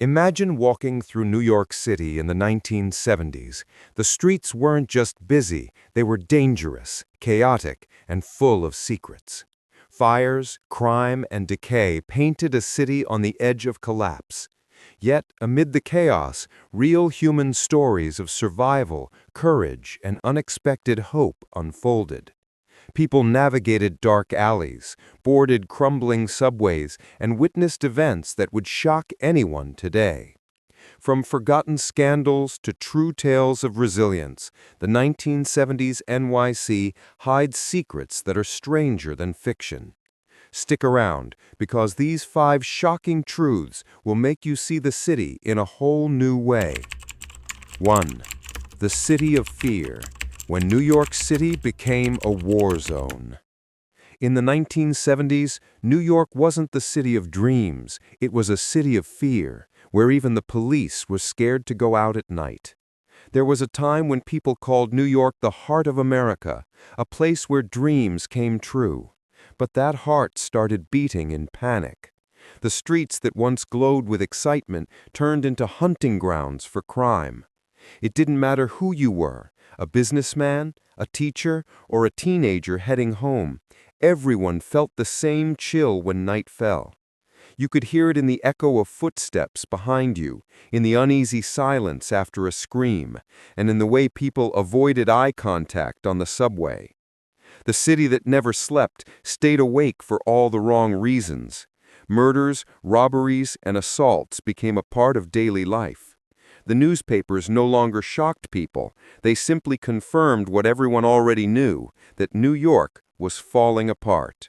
Imagine walking through New York City in the 1970s. The streets weren't just busy, they were dangerous, chaotic, and full of secrets. Fires, crime, and decay painted a city on the edge of collapse. Yet, amid the chaos, real human stories of survival, courage, and unexpected hope unfolded. People navigated dark alleys, boarded crumbling subways, and witnessed events that would shock anyone today. From forgotten scandals to true tales of resilience, the 1970s NYC hides secrets that are stranger than fiction. Stick around, because these 5 shocking truths will make you see the city in a whole new way. 1. The City of Fear. When New York City became a war zone. In the 1970s, New York wasn't the city of dreams, it was a city of fear, where even the police were scared to go out at night. There was a time when people called New York the heart of America, a place where dreams came true. But that heart started beating in panic. The streets that once glowed with excitement turned into hunting grounds for crime. It didn't matter who you were, a businessman, a teacher, or a teenager heading home. Everyone felt the same chill when night fell. You could hear it in the echo of footsteps behind you, in the uneasy silence after a scream, and in the way people avoided eye contact on the subway. The city that never slept stayed awake for all the wrong reasons. Murders, robberies, and assaults became a part of daily life. The newspapers no longer shocked people, they simply confirmed what everyone already knew, that New York was falling apart.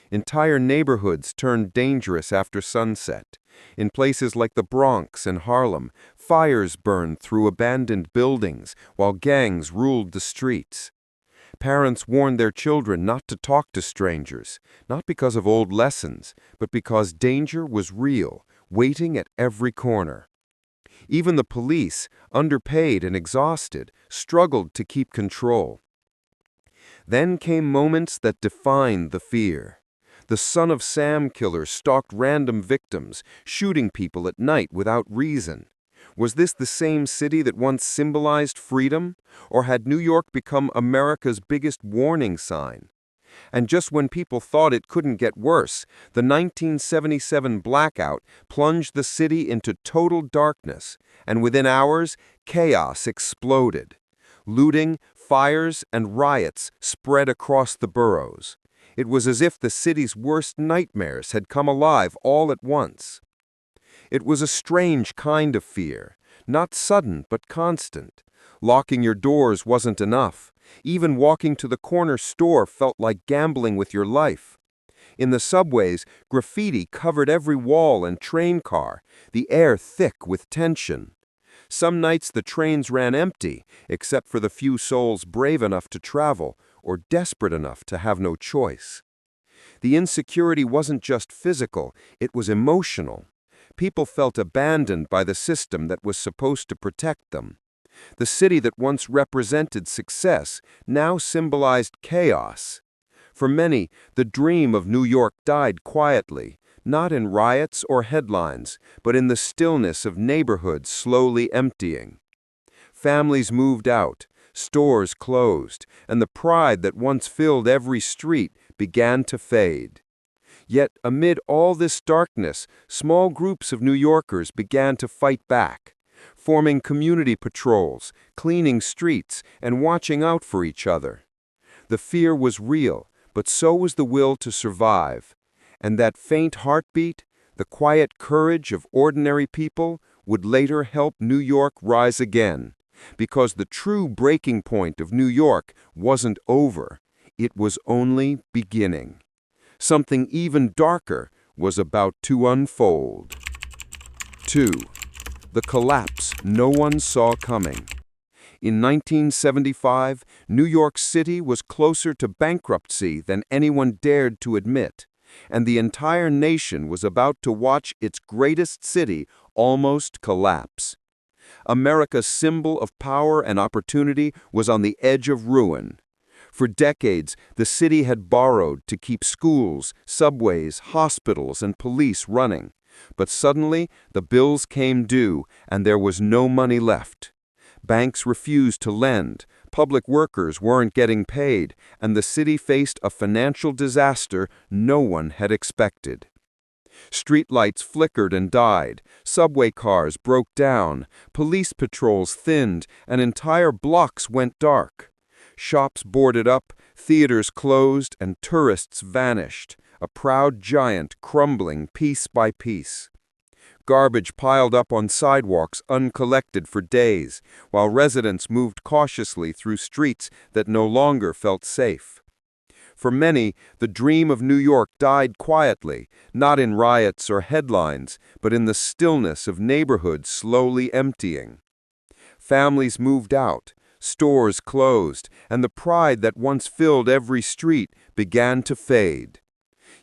Entire neighborhoods turned dangerous after sunset. In places like the Bronx and Harlem, fires burned through abandoned buildings while gangs ruled the streets. Parents warned their children not to talk to strangers, not because of old lessons, but because danger was real, waiting at every corner. Even the police, underpaid and exhausted, struggled to keep control. Then came moments that defined the fear. The Son of Sam killer stalked random victims, shooting people at night without reason. Was this the same city that once symbolized freedom? Or had New York become America's biggest warning sign? And just when people thought it couldn't get worse, the 1977 blackout plunged the city into total darkness, and within hours, chaos exploded. Looting, fires, and riots spread across the boroughs. It was as if the city's worst nightmares had come alive all at once. It was a strange kind of fear, not sudden but constant. Locking your doors wasn't enough. Even walking to the corner store felt like gambling with your life. In the subways, graffiti covered every wall and train car, the air thick with tension. Some nights the trains ran empty, except for the few souls brave enough to travel or desperate enough to have no choice. The insecurity wasn't just physical, it was emotional. People felt abandoned by the system that was supposed to protect them. The city that once represented success now symbolized chaos. For many, the dream of New York died quietly, not in riots or headlines, but in the stillness of neighborhoods slowly emptying. Families moved out, stores closed, and the pride that once filled every street began to fade. Yet amid all this darkness, small groups of New Yorkers began to fight back, forming community patrols, cleaning streets, and watching out for each other. The fear was real, but so was the will to survive. And that faint heartbeat, the quiet courage of ordinary people, would later help New York rise again. Because the true breaking point of New York wasn't over, it was only beginning. Something even darker was about to unfold. 2. The collapse no one saw coming. In 1975, New York City was closer to bankruptcy than anyone dared to admit, and the entire nation was about to watch its greatest city almost collapse. America's symbol of power and opportunity was on the edge of ruin. For decades, the city had borrowed to keep schools, subways, hospitals, and police running. But suddenly, the bills came due, and there was no money left. Banks refused to lend, public workers weren't getting paid, and the city faced a financial disaster no one had expected. Streetlights flickered and died, subway cars broke down, police patrols thinned, and entire blocks went dark. Shops boarded up, theaters closed, and tourists vanished, a proud giant crumbling piece by piece. Garbage piled up on sidewalks uncollected for days, while residents moved cautiously through streets that no longer felt safe. For many, the dream of New York died quietly, not in riots or headlines, but in the stillness of neighborhoods slowly emptying. Families moved out, stores closed, and the pride that once filled every street began to fade.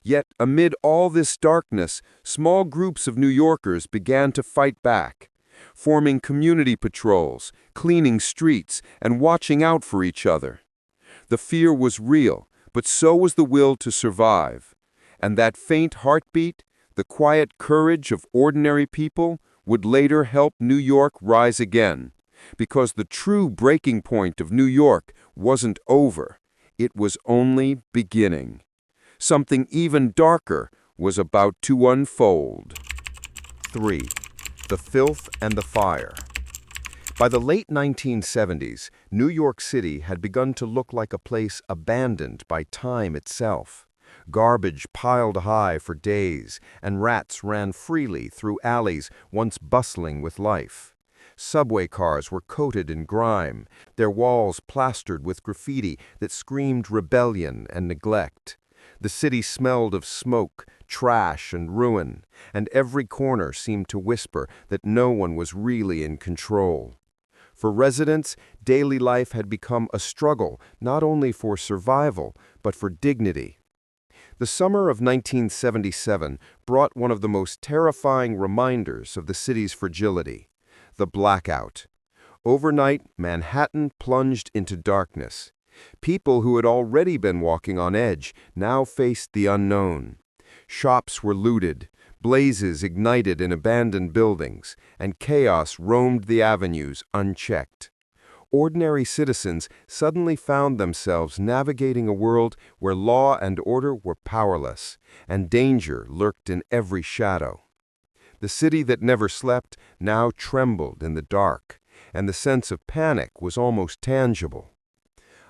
Yet, amid all this darkness, small groups of New Yorkers began to fight back, forming community patrols, cleaning streets, and watching out for each other. The fear was real, but so was the will to survive. And that faint heartbeat, the quiet courage of ordinary people, would later help New York rise again. Because the true breaking point of New York wasn't over. It was only beginning. Something even darker was about to unfold. 3. The filth and the fire. By the late 1970s, New York City had begun to look like a place abandoned by time itself. Garbage piled high for days, and rats ran freely through alleys once bustling with life. Subway cars were coated in grime, their walls plastered with graffiti that screamed rebellion and neglect. The city smelled of smoke, trash, and ruin, and every corner seemed to whisper that no one was really in control. For residents, daily life had become a struggle not only for survival, but for dignity. The summer of 1977 brought one of the most terrifying reminders of the city's fragility: the blackout. Overnight, Manhattan plunged into darkness. People who had already been walking on edge now faced the unknown. Shops were looted, blazes ignited in abandoned buildings, and chaos roamed the avenues unchecked. Ordinary citizens suddenly found themselves navigating a world where law and order were powerless, and danger lurked in every shadow. The city that never slept now trembled in the dark, and the sense of panic was almost tangible.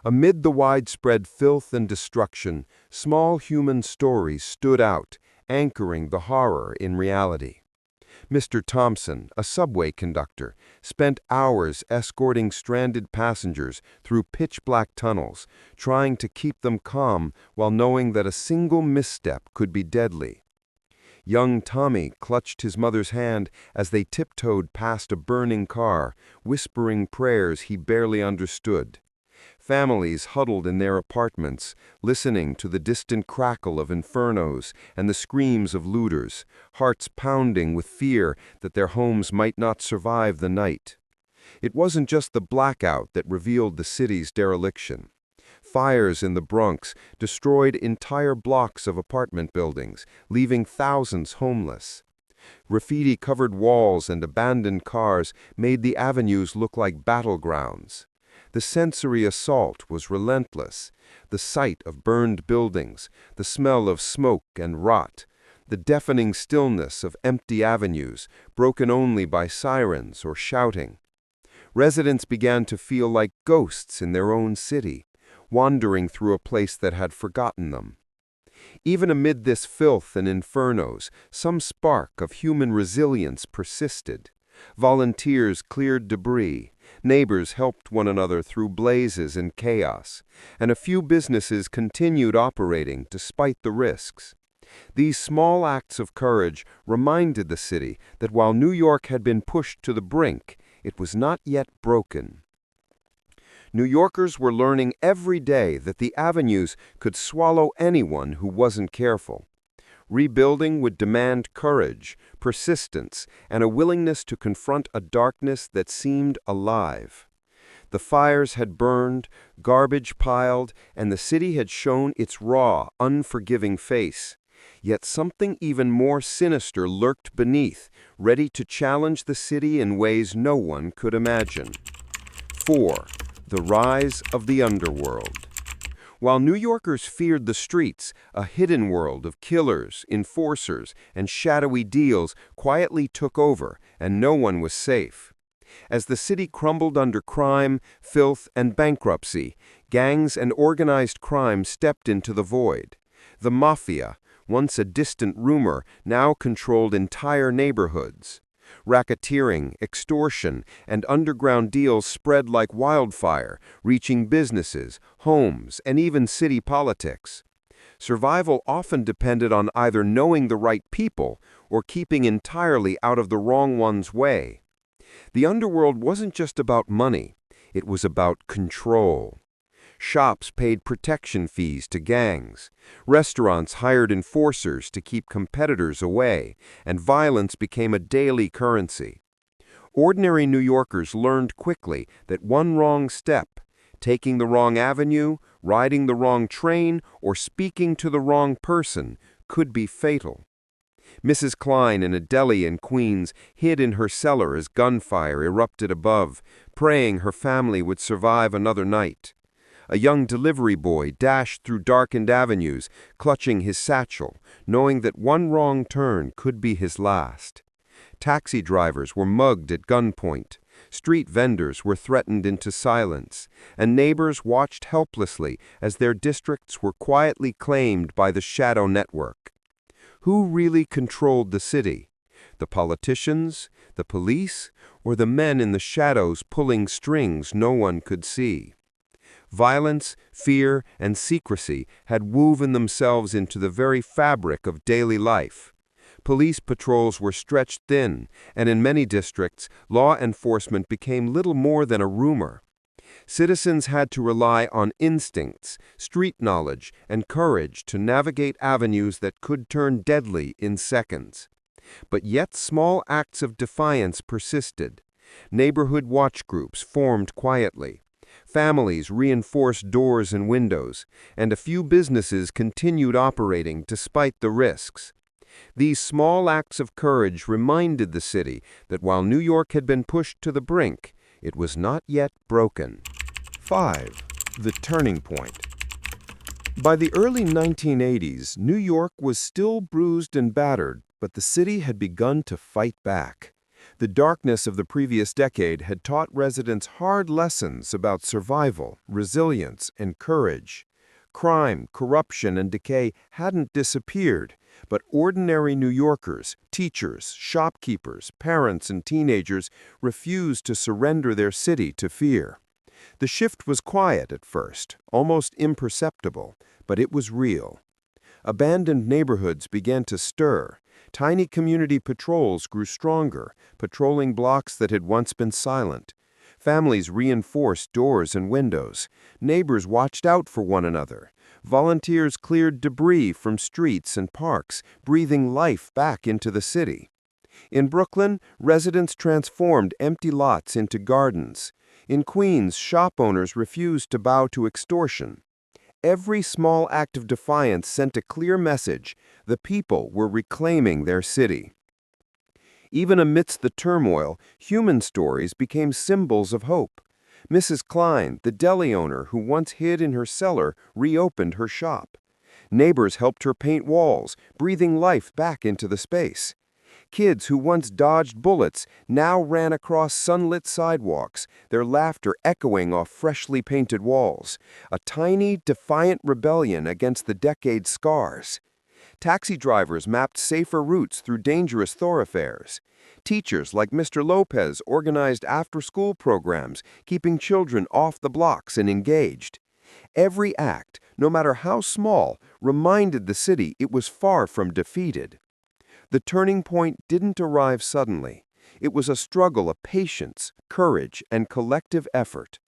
Amid the widespread filth and destruction, small human stories stood out, anchoring the horror in reality. Mr. Thompson, a subway conductor, spent hours escorting stranded passengers through pitch-black tunnels, trying to keep them calm while knowing that a single misstep could be deadly. Young Tommy clutched his mother's hand as they tiptoed past a burning car, whispering prayers he barely understood. Families huddled in their apartments, listening to the distant crackle of infernos and the screams of looters, hearts pounding with fear that their homes might not survive the night. It wasn't just the blackout that revealed the city's dereliction. Fires in the Bronx destroyed entire blocks of apartment buildings, leaving thousands homeless. Graffiti-covered walls and abandoned cars made the avenues look like battlegrounds. The sensory assault was relentless. The sight of burned buildings, the smell of smoke and rot, the deafening stillness of empty avenues, broken only by sirens or shouting. Residents began to feel like ghosts in their own city, wandering through a place that had forgotten them. Even amid this filth and infernos, some spark of human resilience persisted. Volunteers cleared debris, neighbors helped one another through blazes and chaos, and a few businesses continued operating despite the risks. These small acts of courage reminded the city that while New York had been pushed to the brink, it was not yet broken. New Yorkers were learning every day that the avenues could swallow anyone who wasn't careful. Rebuilding would demand courage, persistence, and a willingness to confront a darkness that seemed alive. The fires had burned, garbage piled, and the city had shown its raw, unforgiving face. Yet something even more sinister lurked beneath, ready to challenge the city in ways no one could imagine. 4. The rise of the underworld. While New Yorkers feared the streets, a hidden world of killers, enforcers, and shadowy deals quietly took over, and no one was safe. As the city crumbled under crime, filth, and bankruptcy, gangs and organized crime stepped into the void. The mafia, once a distant rumor, now controlled entire neighborhoods. Racketeering, extortion, and underground deals spread like wildfire, reaching businesses, homes, and even city politics. Survival often depended on either knowing the right people or keeping entirely out of the wrong one's way. The underworld wasn't just about money, it was about control. Shops paid protection fees to gangs. Restaurants hired enforcers to keep competitors away, and violence became a daily currency. Ordinary New Yorkers learned quickly that one wrong step, taking the wrong avenue, riding the wrong train, or speaking to the wrong person, could be fatal. Mrs. Klein in a deli in Queens hid in her cellar as gunfire erupted above, praying her family would survive another night. A young delivery boy dashed through darkened avenues, clutching his satchel, knowing that one wrong turn could be his last. Taxi drivers were mugged at gunpoint, street vendors were threatened into silence, and neighbors watched helplessly as their districts were quietly claimed by the shadow network. Who really controlled the city? The politicians, the police, or the men in the shadows pulling strings no one could see? Violence, fear, and secrecy had woven themselves into the very fabric of daily life. Police patrols were stretched thin, and in many districts, law enforcement became little more than a rumor. Citizens had to rely on instincts, street knowledge, and courage to navigate avenues that could turn deadly in seconds. But yet small acts of defiance persisted. Neighborhood watch groups formed quietly. Families reinforced doors and windows, and a few businesses continued operating despite the risks. These small acts of courage reminded the city that while New York had been pushed to the brink, it was not yet broken. 5. The turning point. By the early 1980s, New York was still bruised and battered, but the city had begun to fight back. The darkness of the previous decade had taught residents hard lessons about survival, resilience, and courage. Crime, corruption, and decay hadn't disappeared, but ordinary New Yorkers, teachers, shopkeepers, parents, and teenagers refused to surrender their city to fear. The shift was quiet at first, almost imperceptible, but it was real. Abandoned neighborhoods began to stir. Tiny community patrols grew stronger, patrolling blocks that had once been silent. Families reinforced doors and windows. Neighbors watched out for one another. Volunteers cleared debris from streets and parks, breathing life back into the city. In Brooklyn, residents transformed empty lots into gardens. In Queens, shop owners refused to bow to extortion. Every small act of defiance sent a clear message: the people were reclaiming their city. Even amidst the turmoil, human stories became symbols of hope. Mrs. Klein, the deli owner who once hid in her cellar, reopened her shop. Neighbors helped her paint walls, breathing life back into the space. Kids who once dodged bullets now ran across sunlit sidewalks, their laughter echoing off freshly painted walls, a tiny, defiant rebellion against the decade's scars. Taxi drivers mapped safer routes through dangerous thoroughfares. Teachers like Mr. Lopez organized after-school programs, keeping children off the blocks and engaged. Every act, no matter how small, reminded the city it was far from defeated. The turning point didn't arrive suddenly. It was a struggle of patience, courage, and collective effort.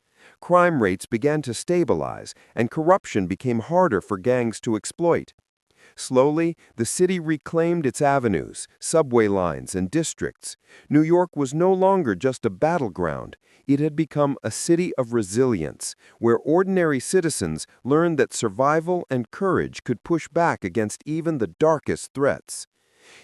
Crime rates began to stabilize, and corruption became harder for gangs to exploit. Slowly, the city reclaimed its avenues, subway lines, and districts. New York was no longer just a battleground. It had become a city of resilience, where ordinary citizens learned that survival and courage could push back against even the darkest threats.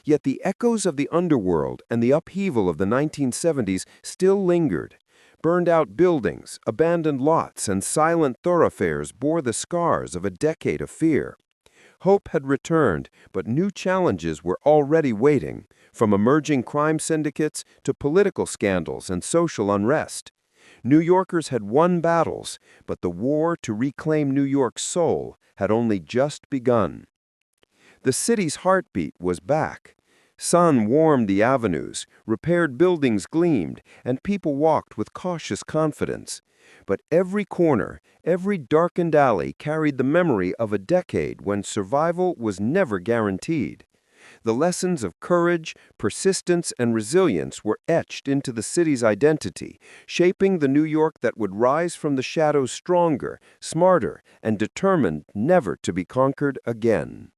Yet the echoes of the underworld and the upheaval of the 1970s still lingered. Burned-out buildings, abandoned lots, and silent thoroughfares bore the scars of a decade of fear. Hope had returned, but new challenges were already waiting, from emerging crime syndicates to political scandals and social unrest. New Yorkers had won battles, but the war to reclaim New York's soul had only just begun. The city's heartbeat was back. Sun warmed the avenues, repaired buildings gleamed, and people walked with cautious confidence. But every corner, every darkened alley carried the memory of a decade when survival was never guaranteed. The lessons of courage, persistence, and resilience were etched into the city's identity, shaping the New York that would rise from the shadows stronger, smarter, and determined never to be conquered again.